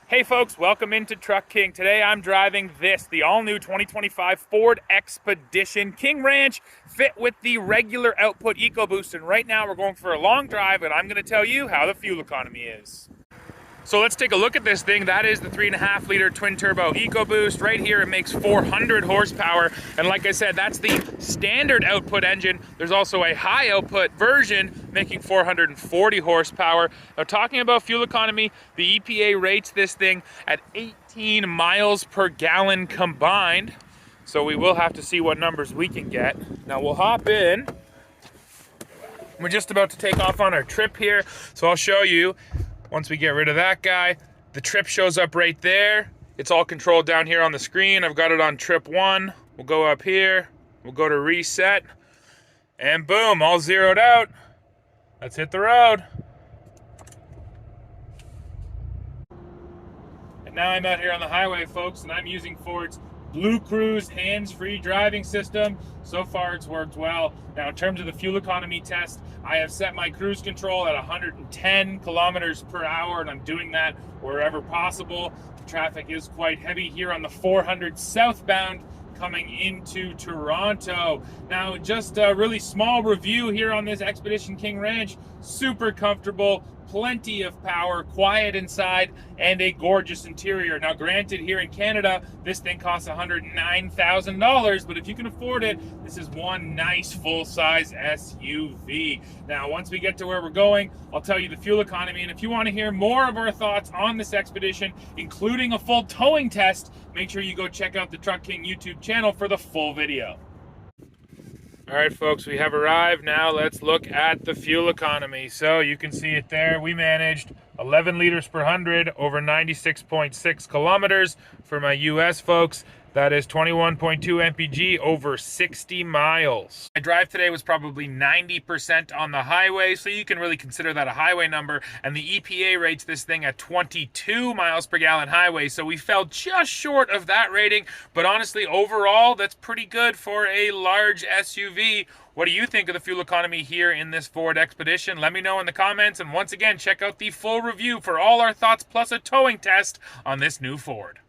Hey folks, welcome into Truck King. Today I'm driving the all-new 2025 Ford Expedition King Ranch, fit with the regular output EcoBoost. And right now we're going for a long drive, and I'm going to tell you how the fuel economy is. So let's take a look at this thing. That is the 3.5 liter twin turbo EcoBoost. Right here it makes 400 horsepower. And like I said, that's the standard output engine. There's also a high output version making 440 horsepower. Now talking about fuel economy, the EPA rates this thing at 18 miles per gallon combined. So we will have to see what numbers we can get. Now we'll hop in. We're just about to take off on our trip here. So I'll show you. Once we get rid of that guy, the trip shows up right there. It's all controlled down here on the screen. I've got it on trip 1. We'll go up here. We'll go to reset. And boom, all zeroed out. Let's hit the road. And now I'm out here on the highway, folks, and I'm using Ford's Blue Cruise hands-free driving system. So far it's worked well. Now in terms of the fuel economy test, I have set my cruise control at 110 kilometers per hour, and I'm doing that wherever possible. The traffic is quite heavy here on the 400 southbound coming into Toronto. Now just a really small review here on this Expedition King Ranch. Super comfortable, plenty of power, quiet inside, and a gorgeous interior. Now granted, here in Canada this thing costs $109,000, but if you can afford it, this is one nice full-size SUV. Now once we get to where we're going, I'll tell you the fuel economy, and if you want to hear more of our thoughts on this Expedition, including a full towing test, make sure you go check out the Truck King YouTube channel for the full video. All right, folks, we have arrived. Now let's look at the fuel economy. So you can see it there. We managed 11 liters per 100 over 96.6 kilometers. For my US folks, that is 21.2 MPG over 60 miles. My drive today was probably 90% on the highway, so you can really consider that a highway number. And the EPA rates this thing at 22 miles per gallon highway, so we fell just short of that rating. But honestly, overall, that's pretty good for a large SUV. What do you think of the fuel economy here in this Ford Expedition? Let me know in the comments. And once again, check out the full review for all our thoughts plus a towing test on this new Ford.